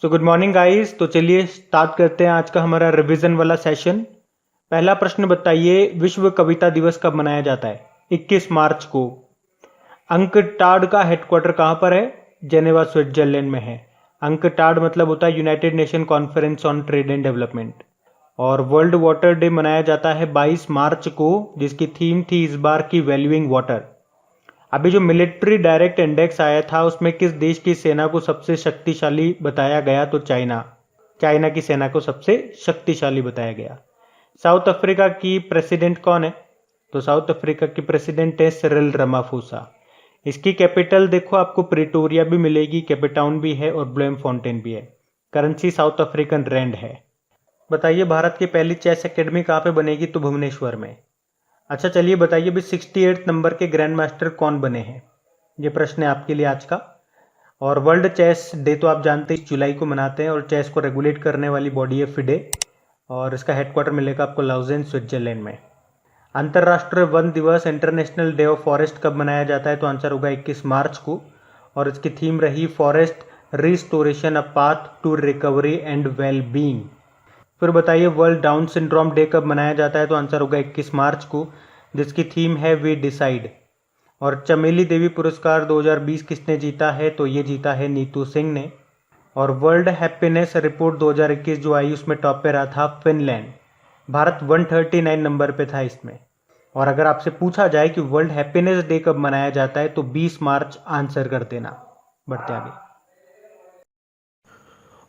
So good morning guys. तो चलिए start करते हैं आज का हमारा रिवीजन वाला सेशन। पहला प्रश्न बताइए, विश्व कविता दिवस कब मनाया जाता है? 21 मार्च को। अंकटाड का हेडक्वार्टर कहाँ पर है? जेनेवा स्विट्जरलैंड में है। अंकटाड मतलब होता है United nation conference on trade and development. और वर्ल्ड वाटर डे मनाया जाता है 22 मार्च को, जिसकी थीम थी इस बार की वैल्यूइंग वाटर। अभी जो मिलिट्री डायरेक्ट इंडेक्स आया था उसमें किस देश की सेना को सबसे शक्तिशाली बताया गया? तो चाइना की सेना को सबसे शक्तिशाली बताया गया। साउथ अफ्रीका की प्रेसिडेंट कौन है? तो साउथ अफ्रीका की प्रेसिडेंट है सिरिल रामाफोसा। इसकी कैपिटल देखो, आपको प्रिटोरिया भी मिलेगी, कैपेटाउन भी है और ब्लेमफॉन्टेन भी है। करेंसी साउथ अफ्रीकन रैंड है। बताइए भारत की पहली चेस एकेडमी कहाँ पे बनेगी? तो भुवनेश्वर में। अच्छा चलिए बताइए भी 68 नंबर के ग्रैंड मास्टर कौन बने हैं? ये प्रश्न है आपके लिए आज का। और वर्ल्ड चेस डे तो आप जानते हैं 20 जुलाई को मनाते हैं, और चेस को रेगुलेट करने वाली बॉडी है फिडे, और इसका हेडक्वार्टर मिलेगा आपको लाउजेन स्विट्जरलैंड में। अंतर्राष्ट्रीय वन दिवस इंटरनेशनल डे ऑफ फॉरेस्ट कब मनाया जाता है? तो आंसर होगा 21 मार्च को, और इसकी थीम रही forest restoration a path to recovery and well being. फिर बताइए वर्ल्ड डाउन सिंड्रोम डे कब मनाया जाता है? तो आंसर होगा 21 मार्च को, जिसकी थीम है वी डिसाइड। और चमेली देवी पुरस्कार 2020 किसने जीता है? तो ये जीता है नीतू सिंह ने। और वर्ल्ड हैप्पीनेस रिपोर्ट 2021 जो आई उसमें टॉप पे रहा था फिनलैंड। भारत 139 नंबर पे था इसमें। और अगर आपसे पूछा जाए कि वर्ल्ड हैप्पीनेस डे कब मनाया जाता है तो 20 मार्च आंसर कर देना। बढ़ते आगे।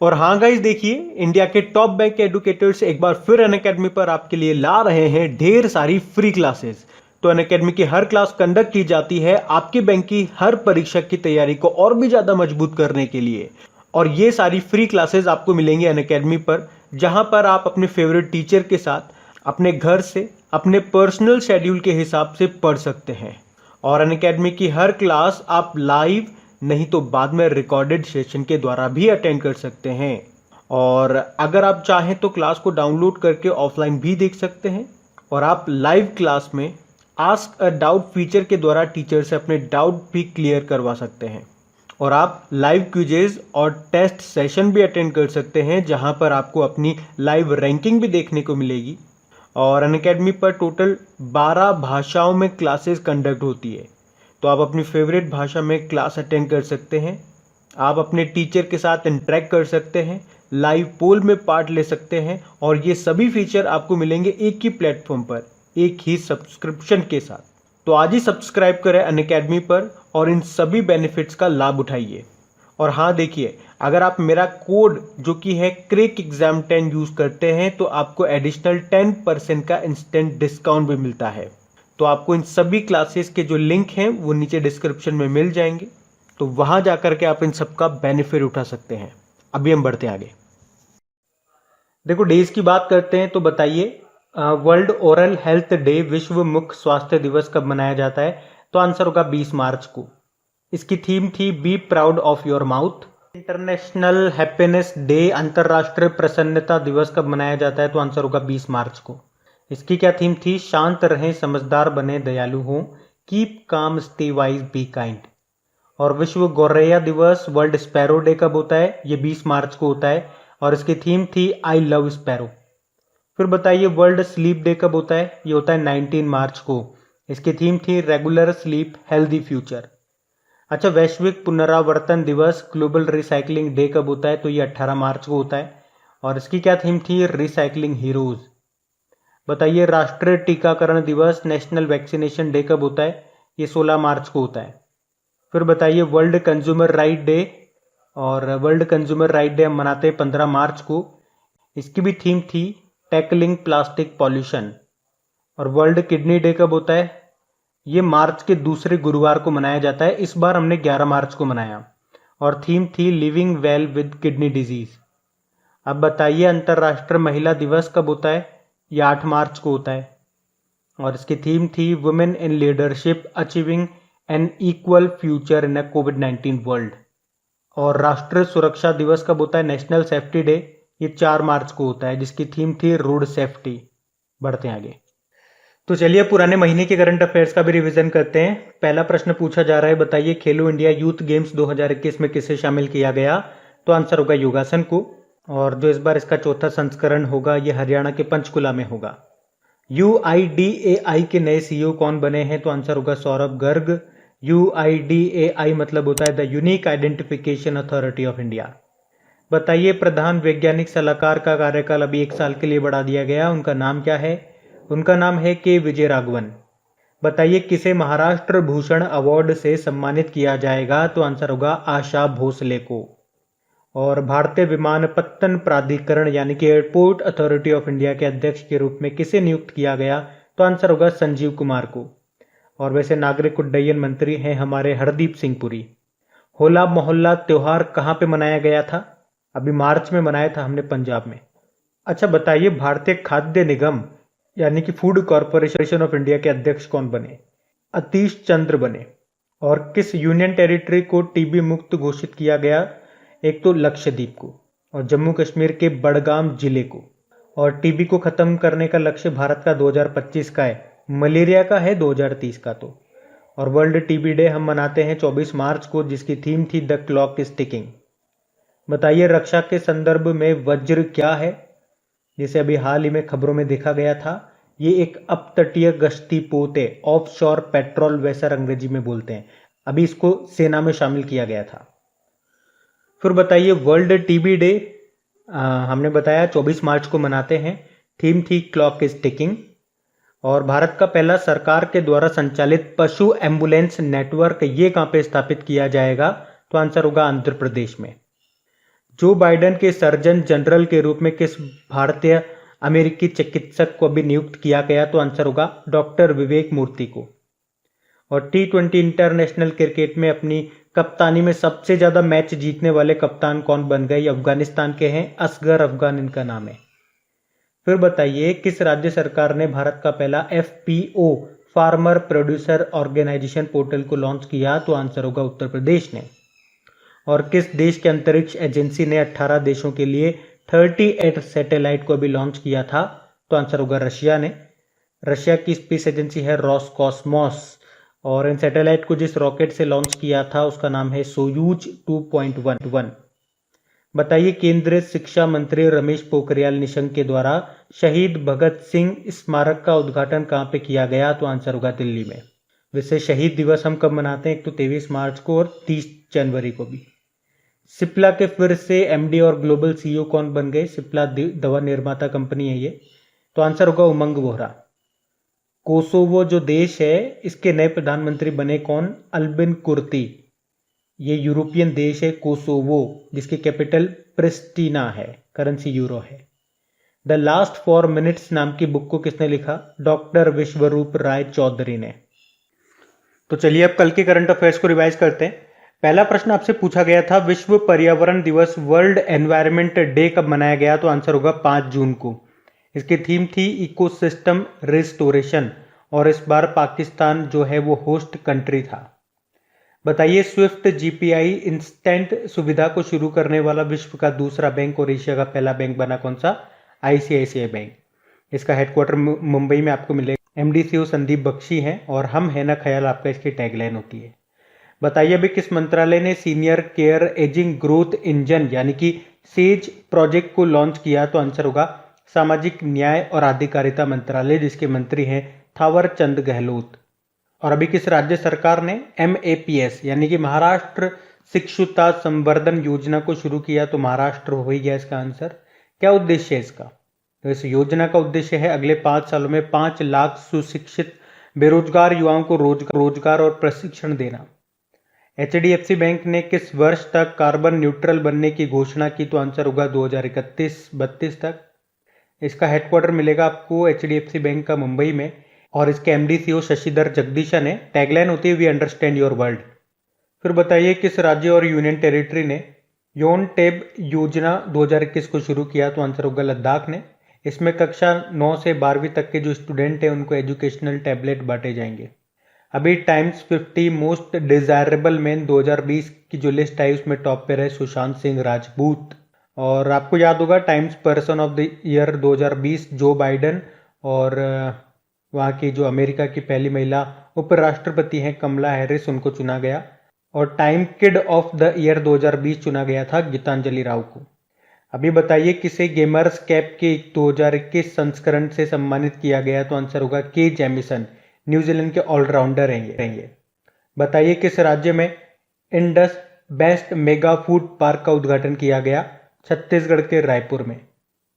और हाँ गाइस, देखिए इंडिया के टॉप बैंक एडुकेटर्स एक बार फिर अनअकैडमी पर आपके लिए ला रहे हैं ढेर सारी फ्री क्लासेस। तो अनअकैडमी की हर क्लास कंडक्ट की जाती है आपके बैंक की हर परीक्षा की तैयारी को और भी ज्यादा मजबूत करने के लिए। और ये सारी फ्री क्लासेस आपको मिलेंगे अनअकैडमी पर, जहां पर आप अपने फेवरेट टीचर के साथ अपने घर से अपने पर्सनल शेड्यूल के हिसाब से पढ़ सकते हैं। और अनअकैडमी की हर क्लास आप लाइव नहीं तो बाद में रिकॉर्डेड सेशन के द्वारा भी अटेंड कर सकते हैं। और अगर आप चाहें तो क्लास को डाउनलोड करके ऑफलाइन भी देख सकते हैं। और आप लाइव क्लास में आस्क अ डाउट फीचर के द्वारा टीचर से अपने डाउट भी क्लियर करवा सकते हैं। और आप लाइव क्विजेज और टेस्ट सेशन भी अटेंड कर सकते हैं, जहां पर आपको अपनी लाइव रैंकिंग भी देखने को मिलेगी। और अनअकैडमी पर टोटल 12 भाषाओं में क्लासेस कंडक्ट होती है, तो आप अपनी फेवरेट भाषा में क्लास अटेंड कर सकते हैं। आप अपने टीचर के साथ इंटरेक्ट कर सकते हैं, लाइव पोल में पार्ट ले सकते हैं, और ये सभी फीचर आपको मिलेंगे एक ही प्लेटफॉर्म पर, एक ही सब्सक्रिप्शन के साथ। तो आज ही सब्सक्राइब करें अनअकैडमी पर और इन सभी बेनिफिट्स का लाभ उठाइए। और हाँ देखिए, अगर आप मेरा कोड जो कि है क्रेक एग्जाम 10 यूज करते हैं तो आपको एडिशनल 10% का इंस्टेंट डिस्काउंट भी मिलता है। तो आपको इन सभी क्लासेस के जो लिंक हैं वो नीचे डिस्क्रिप्शन में मिल जाएंगे, तो वहां जाकर के आप इन सबका बेनिफिट उठा सकते हैं। अभी हम बढ़ते हैं आगे। देखो डेज की बात करते हैं, तो बताइए वर्ल्ड ओरल हेल्थ डे विश्व मुख स्वास्थ्य दिवस कब मनाया जाता है? तो आंसर होगा 20 मार्च को। इसकी थीम थी be proud of your mouth. International happiness day अंतरराष्ट्रीय प्रसन्नता दिवस कब मनाया जाता है? तो आंसर होगा 20 मार्च को। इसकी क्या थीम थी? शांत रहें, समझदार बने, दयालु हों, keep calm, stay wise, be kind. और विश्व गौरैया दिवस वर्ल्ड स्पैरो डे कब होता है? ये 20 मार्च को होता है, और इसकी थीम थी आई लव स्पैरो। फिर बताइए वर्ल्ड स्लीप डे कब होता है? ये होता है 19 मार्च को। इसकी थीम थी रेगुलर स्लीप हेल्दी फ्यूचर। अच्छा, वैश्विक पुनरावर्तन दिवस ग्लोबल रिसाइकलिंग डे कब होता है? तो ये 18 मार्च को होता है, और इसकी क्या थीम थी? Recycling heroes. बताइए राष्ट्रीय टीकाकरण दिवस नेशनल वैक्सीनेशन डे कब होता है? ये 16 मार्च को होता है। फिर बताइए वर्ल्ड कंज्यूमर राइट डे, और वर्ल्ड कंज्यूमर राइट डे हम मनाते हैं 15 मार्च को। इसकी भी थीम थी टैकलिंग प्लास्टिक पॉल्यूशन। और वर्ल्ड किडनी डे कब होता है? ये मार्च के दूसरे गुरुवार को मनाया जाता है। इस बार हमने 11 मार्च को मनाया, और थीम थी living well with kidney disease. अब बताइए अंतर्राष्ट्रीय महिला दिवस कब होता है? ये 8 मार्च को होता है, और इसकी थीम थी women in leadership achieving an equal future in a कोविड-19 वर्ल्ड। और राष्ट्रीय सुरक्षा दिवस कब होता है? नेशनल सेफ्टी डे, ये 4 मार्च को होता है, जिसकी थीम थी रोड सेफ्टी। बढ़ते हैं आगे। तो चलिए पुराने महीने के करंट अफेयर्स का भी रिवीजन करते हैं। पहला प्रश्न पूछा जा रहा है, बताइए खेलो इंडिया यूथ गेम्स 2021 में किसे शामिल किया गया? तो आंसर होगा योगासन को। और जो इस बार इसका चौथा संस्करण होगा ये हरियाणा के पंचकुला में होगा। UIDAI के नए CEO कौन बने हैं? तो आंसर होगा सौरभ गर्ग। UIDAI मतलब होता है the unique identification authority of India. बताइए प्रधान वैज्ञानिक सलाहकार का कार्यकाल अभी 1 साल के लिए बढ़ा दिया गया, उनका नाम क्या है? उनका नाम है के विजय राघवन। बताइए किसे महाराष्ट्र भूषण अवार्ड से सम्मानित किया जाएगा? तो आंसर होगा आशा भोसले को। और भारतीय विमानपत्तन प्राधिकरण यानी कि एयरपोर्ट अथॉरिटी ऑफ इंडिया के अध्यक्ष के रूप में किसे नियुक्त किया गया? तो आंसर होगा संजीव कुमार को। और वैसे नागरिक उड्डयन मंत्री हैं हमारे हरदीप सिंह पुरी। होला मोहल्ला त्योहार कहाँ पे मनाया गया था? अभी मार्च में मनाया था हमने पंजाब में। अच्छा बताइए भारतीय खाद्य निगम यानी कि फूड कॉरपोरेशन ऑफ इंडिया के अध्यक्ष कौन बने? अतीश चंद्र बने। और किस यूनियन टेरिटरी को टीबी मुक्त घोषित किया गया? एक तो लक्षद्वीप को और जम्मू कश्मीर के बड़गाम जिले को। और टीबी को खत्म करने का लक्ष्य भारत का 2025 का है, मलेरिया का है 2030 का। तो और वर्ल्ड टीबी डे हम मनाते हैं 24 मार्च को, जिसकी थीम थी द क्लॉक इज टिकिंग। बताइए रक्षा के संदर्भ में वज्र क्या है? जिसे अभी हाल ही में खबरों में देखा गया था, ये एक अपतटीय गश्ती पोत है, ऑफ शोर पेट्रोल वेसल अंग्रेजी में बोलते हैं। अभी इसको सेना में शामिल किया गया था। फिर बताइए वर्ल्ड टीबी डे हमने बताया 24 मार्च को मनाते हैं, थीम थी क्लॉक इज टिकिंग। और भारत का पहला सरकार के द्वारा संचालित पशु एम्बुलेंस नेटवर्क ये कहाँ पे स्थापित किया जाएगा? तो आंसर होगा आंध्र प्रदेश में। जो बाइडेन के सर्जन जनरल के रूप में किस भारतीय अमेरिकी चिकित्सक को भी नियुक्त किया गया? तो आंसर होगा डॉक्टर विवेक मूर्ति को। और T20 इंटरनेशनल क्रिकेट में अपनी कप्तानी में सबसे ज्यादा मैच जीतने वाले कप्तान कौन बन गए? अफगानिस्तान के हैं असगर अफगान इनका नाम है। फिर बताइए किस राज्य सरकार ने भारत का पहला FPO farmer producer organisation portal को लॉन्च किया? तो आंसर होगा उत्तर प्रदेश ने। और किस देश के अंतरिक्ष एजेंसी ने 18 देशों के लिए 38 सैटेलाइट को भी लॉन्च किया था? तो आंसर होगा रशिया ने। रशिया की स्पेस एजेंसी है रोसकॉस्मोस। और इन सैटेलाइट को जिस रॉकेट से लॉन्च किया था उसका नाम है सोयूज 2.11। बताइए केंद्रीय शिक्षा मंत्री रमेश पोखरियाल निशंक के द्वारा शहीद भगत सिंह स्मारक का उद्घाटन कहाँ पे किया गया? तो आंसर होगा दिल्ली में। वैसे शहीद दिवस हम कब मनाते हैं? एक तो 23 मार्च को और 30 जनवरी को भी। सिप्ला के फिर से MD और ग्लोबल CEO कौन बन गए? सिप्ला दवा निर्माता कंपनी है ये। तो आंसर होगा उमंग बोहरा। कोसोवो जो देश है इसके नए प्रधानमंत्री बने कौन? अल्बिन कुर्ती। ये यूरोपियन देश है कोसोवो, जिसकी कैपिटल प्रिस्टीना है, करेंसी यूरो है। द लास्ट 4 मिनट्स नाम की बुक को किसने लिखा? डॉक्टर विश्वरूप राय चौधरी ने। तो चलिए अब कल के करंट अफेयर्स को रिवाइज करते हैं। पहला प्रश्न आपसे पूछा गया था विश्व पर्यावरण दिवस वर्ल्ड एनवायरनमेंट डे कब मनाया गया? तो आंसर होगा 5 जून को। इसकी थीम थी इकोसिस्टम रिस्टोरेशन और इस बार पाकिस्तान जो है वो होस्ट कंट्री था। बताइए स्विफ्ट GPI इंस्टेंट सुविधा को शुरू करने वाला विश्व का दूसरा बैंक और एशिया का पहला बैंक बना कौन सा? ICICI bank. इसका हेडक्वार्टर मुंबई में आपको मिलेगा। MD CEO संदीप बख्शी हैं और हम है ना ख्याल आपका इसकी टैगलाइन होती है। बताइए अभी किस मंत्रालय ने senior care ageing growth engine यानी कि सेज प्रोजेक्ट को लॉन्च किया? तो आंसर होगा सामाजिक न्याय और अधिकारिता मंत्रालय, जिसके मंत्री हैं थावर चंद गहलोत। और अभी किस राज्य सरकार ने MAPS यानी कि महाराष्ट्र शिक्षुता संवर्धन योजना को शुरू किया? तो महाराष्ट्र हो ही गया इसका आंसर। क्या उद्देश्य है इसका? तो इस योजना का उद्देश्य है अगले 5 सालों में 5 लाख सुशिक्षित बेरोजगार युवाओं को रोजगार और प्रशिक्षण देना। HDFC बैंक ने किस वर्ष तक कार्बन न्यूट्रल बनने की घोषणा की? तो आंसर होगा 2031-32 तक। इसका हेडक्वार्टर मिलेगा आपको HDFC बैंक का मुंबई में और इसके MD CEO शशिधर जगदीशन है। टैगलाइन होती है वी अंडरस्टैंड योर वर्ल्ड। फिर बताइए किस राज्य और यूनियन टेरिटरी ने योन टैब योजना 2021 को शुरू किया? तो आंसर होगा लद्दाख ने। इसमें कक्षा 9 से 12वीं तक के जो स्टूडेंट हैं उनको एजुकेशनल टैबलेट बांटे जाएंगे। अभी टाइम्स 50 मोस्ट डिजायरेबल मैन 2020 की जो लिस्ट आई उसमें टॉप पे रहे सुशांत सिंह राजपूत। और आपको याद होगा times person of the year 2020 Joe Biden और वहाँ की जो अमेरिका की पहली महिला उपराष्ट्रपति हैं कमला हैरिस, उनको चुना गया। और time kid of the year 2020 चुना गया था गीतांजलि राव को। अभी बताइए किसे गेमर्स कैप के 2021 संस्करण से सम्मानित किया गया, तो आंसर होगा के जेमिसन, न्यूजीलैंड के ऑलराउंडर रहेंगे। बताइए किस राज्य में Indus best mega food park का उद्घाटन किया गया, छत्तीसगढ़ के रायपुर में।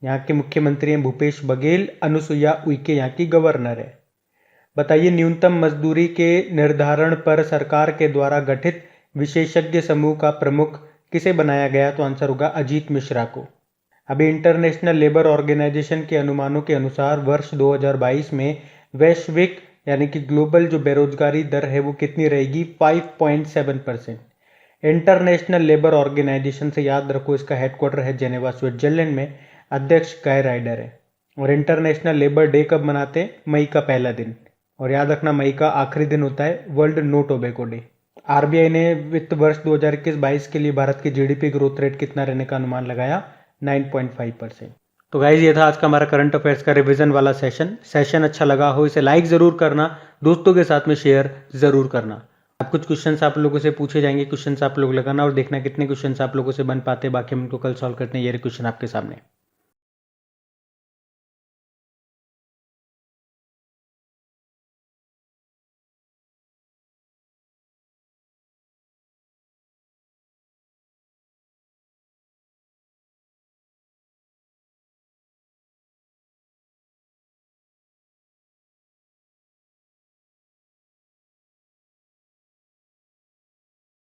यहाँ के मुख्यमंत्री हैं भूपेश बघेल, अनुसुईया उइके यहाँ की गवर्नर है। बताइए न्यूनतम मजदूरी के निर्धारण पर सरकार के द्वारा गठित विशेषज्ञ समूह का प्रमुख किसे बनाया गया, तो आंसर होगा अजीत मिश्रा को। अभी इंटरनेशनल लेबर ऑर्गेनाइजेशन के अनुमानों के अनुसार वर्ष 2022 में वैश्विक यानी कि ग्लोबल जो बेरोजगारी दर है वो कितनी रहेगी, 5.7%। इंटरनेशनल लेबर ऑर्गेनाइजेशन से याद रखो इसका हेडक्वार्टर है जेनेवा स्विट्जरलैंड में, अध्यक्ष गाय राइडर है। और इंटरनेशनल लेबर डे कब मनाते हैं, मई का पहला दिन, और याद रखना मई का आखिरी दिन होता है world no tobacco day. RBI ने वित्त वर्ष 2021-22 के लिए भारत की जीडीपी ग्रोथ रेट कितना रहने का अनुमान लगाया, 9.5%। तो गाइज ये था आज का हमारा करंट अफेयर्स का रिवीजन वाला सेशन अच्छा लगा हो इसे लाइक जरूर करना, दोस्तों के साथ में शेयर जरूर करना। अब कुछ क्वेश्चंस आप लोगों से पूछे जाएंगे, क्वेश्चंस आप लोग लगाना और देखना कितने क्वेश्चंस आप लोगों से बन पाते, बाकी हम उनको कल सॉल्व करते हैं। ये क्वेश्चन आपके सामने।